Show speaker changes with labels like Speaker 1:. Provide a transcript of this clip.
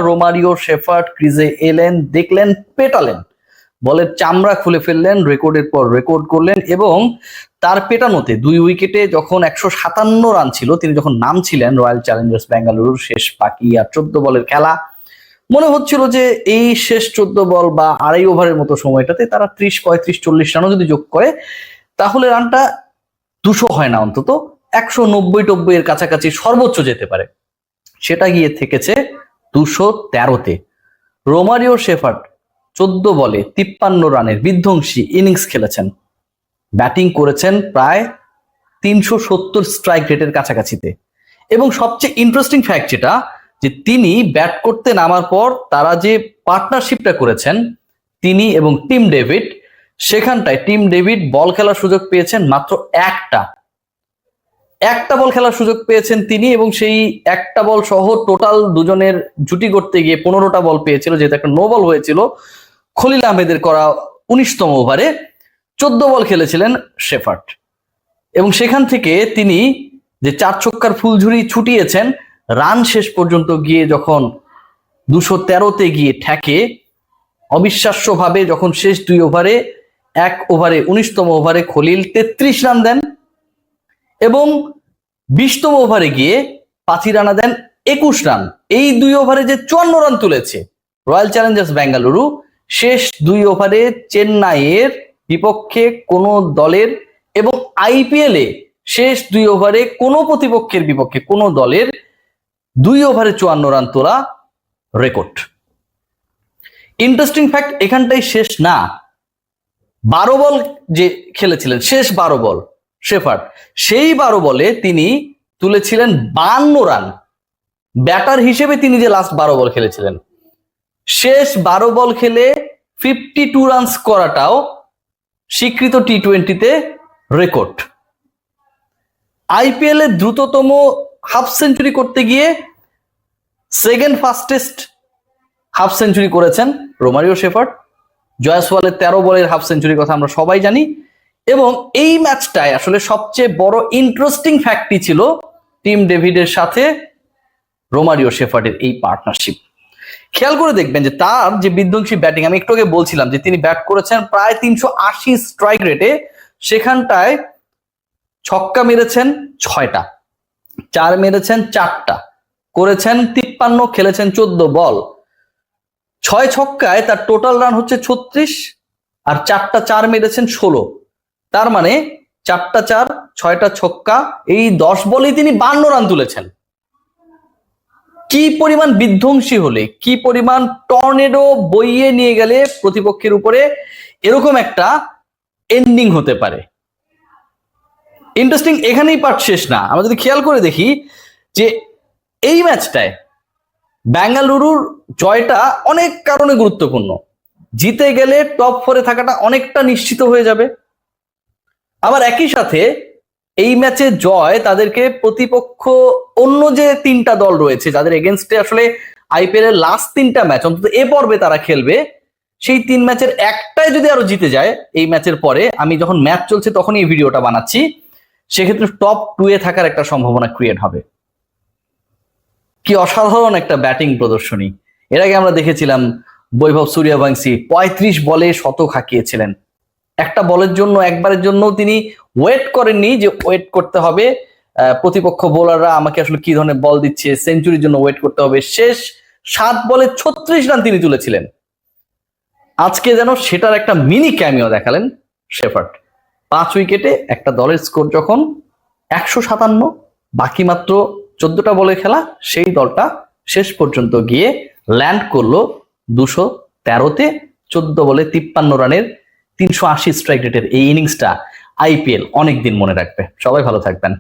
Speaker 1: Romario shepherd ক্রিজে এলেন, দেখলেন, পেটালেন, বলের চামড়া খুলে ফেললেন, রেকর্ডের পর রেকর্ড করলেন এবং তার পেটানোতে 2 উইকেটে যখন 157 রান ছিল, তিনি যখন নামছিলেন রয়্যাল চ্যালেঞ্জার্স বেঙ্গালুরুর, শেষ বাকি আর 14 বলের খেলা, মনে হচ্ছিল যে এই শেষ 14 বল বা আড়াই ওভারের মতো সময়টাতে তারা 30, 35, 40 রানও যদি যোগ করে তাহলে রানটা 200 হয় না, অন্তত 190-90 এর কাছাকাছি সর্বোচ্চ যেতে পারে। সেটা গিয়ে থেকেছে 213-তে। রোমারিও শেফার্ড 14 বলে 53 রানের বিধ্বংসী ইনিংস খেলেছেন, ব্যাটিং করেছেন প্রায় 370 স্ট্রাইক রেটের কাছাকাছিতে। এবং সবচেয়ে ইন্টারেস্টিং ফ্যাক্ট যেটা, যে তিনি ব্যাট করতে নামার পর তারা যে পার্টনারশিপটা করেছেন তিনি এবং টিম ডেভিড, সেখানটায় টিম ডেভিড বল খেলার সুযোগ পেয়েছেন মাত্র একটা বল খেলার সুযোগ পেয়েছেন তিনি, এবং সেই একটা বল সহ টোটাল দুজনের জুটি করতে গিয়ে 15টা বল পেয়েছিল, যেহেতু একটা নো বল হয়েছিল খলিল আহমেদের করা 19তম ওভারে। 14 বল খেলেছিলেন শেফার্ড এবং সেখান থেকে তিনি যে 4 ছক্কার ফুলঝুরি ছুটিয়েছেন, রান শেষ পর্যন্ত গিয়ে যখন 213-তে গিয়ে ঠেকে, অবিশ্বাস্যভাবে যখন শেষ 2 ওভারে, 1 ওভারে 19তম ওভারে খলিল 33 রান দেন এবং 20তম ওভারে গিয়ে পাথিরানা দেন 21 রান। এই 2 ওভারে যে 54 রান তুলেছে রয়্যাল চ্যালেঞ্জার্স বেঙ্গালুরু, শেষ 2 ওভারে চেন্নাইয়ের বিপক্ষে কোনো দলের এবং আইপিএলে শেষ 2 ওভারে কোনো প্রতিপক্ষের বিপক্ষে কোনো দলের 2 ওভারে 54 রান তোলা রেকর্ড। ইন্টারেস্টিং ফ্যাক্ট এখানটাই শেষ না, 12 বল যে খেলেছিলেন, শেষ 12 বল শেফার্ড, সেই 12 বলে তিনি তুলেছিলেন 52 রান। ব্যাটার হিসেবে তিনি যে লাস্ট 12 বল খেলেছিলেন, শেষ 12 বল খেলে 52 রানস করাটাও স্বীকৃত টি20তে রেকর্ড। আইপিএল এর দ্রুততম হাফ সেঞ্চুরি করতে গিয়ে সেকেন্ড ফাস্টেস্ট হাফ সেঞ্চুরি করেছেন রোমারিও শেফার্ড। জয়সওয়ালের 13 বলের হাফ সেঞ্চুরির কথা আমরা সবাই জানি। এবং এই ম্যাচটায় আসলে সবচেয়ে বড় ইন্টারেস্টিং ফ্যাক্টই ছিল টিম ডেভিডের সাথে রোমারিও শেফার্ডের এই পার্টনারশিপ। খেয়াল করে দেখবেন যে তার যে বিধ্বংসী ব্যাটিং, আমি একটু আগে বলছিলাম যে তিনি ব্যাট করেছেন প্রায় 380 স্ট্রাইক রেটে, সেখানটায় ছক্কা মেরেছেন 6টা, 4 মেরেছেন 4টা, করেছেন 53, খেলেছেন 14 বল। 6 ছক্কায় তার টোটাল রান হচ্ছে 36 আর 4টা 4 মেরেছেন 16। তার মানে 4টা 4, 6টা ছক্কা, এই 10 বলেই তিনি 52 রান তুলেছেন। কি পরিমাণ বিধ্বংসী হলে, কি পরিমাণ টর্নেডো বইয়ে নিয়ে গেলে প্রতিপক্ষের উপরে এরকম একটা এন্ডিং হতে পারে। ইন্টারেস্টিং, এখানেই পার্ট শেষ না। আমরা যদি খেয়াল করে দেখি যে এই ম্যাচটায় বেঙ্গালুরুর জয়টা অনেক কারণে গুরুত্বপূর্ণ। জিতে গেলে টপ 4-এ থাকাটা অনেকটা নিশ্চিত হয়ে যাবে। আবার একই সাথে এই ম্যাচে জয় তাদেরকে প্রতিপক্ষ অন্য যে 3টা দল রয়েছে যাদের এগেনস্টে আসলে আইপিএল এর লাস্ট 3টা ম্যাচ অন্তত এ পর্বে তারা খেলবে, সেই 3 ম্যাচের একটাই যদি আরো জিতে যায় এই ম্যাচের পরে, আমি যখন ম্যাচ চলছে তখনই এই ভিডিওটা বানাচ্ছি, সেক্ষেত্রে টপ 2-এ থাকার একটা সম্ভাবনা ক্রিয়েট হবে। কি অসাধারণ একটা ব্যাটিং প্রদর্শনী। এর আগে আমরা দেখেছিলাম বৈভব সূর্যবংশী 35 বলে শতক হাঁকিয়েছিলেন। একটা বলের জন্য, একবারের জন্য তিনি ওয়েট করেননি যে ওয়েট করতে হবে প্রতিপক্ষ বোলাররা আমাকে আসলে কি ধরনের বল দিচ্ছে, সেঞ্চুরির জন্য ওয়েট করতে হবে। শেষ 7 বলে 36 রান তিনি তুলেছিলেন। আজকে যেন সেটার একটা মিনি ক্যামিও দেখালেন শেফার্ড। 5 উইকেটে একটা দলের স্কোর যখন 157, বাকি মাত্র 14টা বলে খেলা, সেই দলটা শেষ পর্যন্ত গিয়ে ল্যান্ড করলো 213-তে, 14 বলে 53 রানের 380 স্ট্রাইক রেটের এই ইনিংসটা আইপিএল অনেকদিন মনে রাখবে। সবাই ভালো থাকবেন।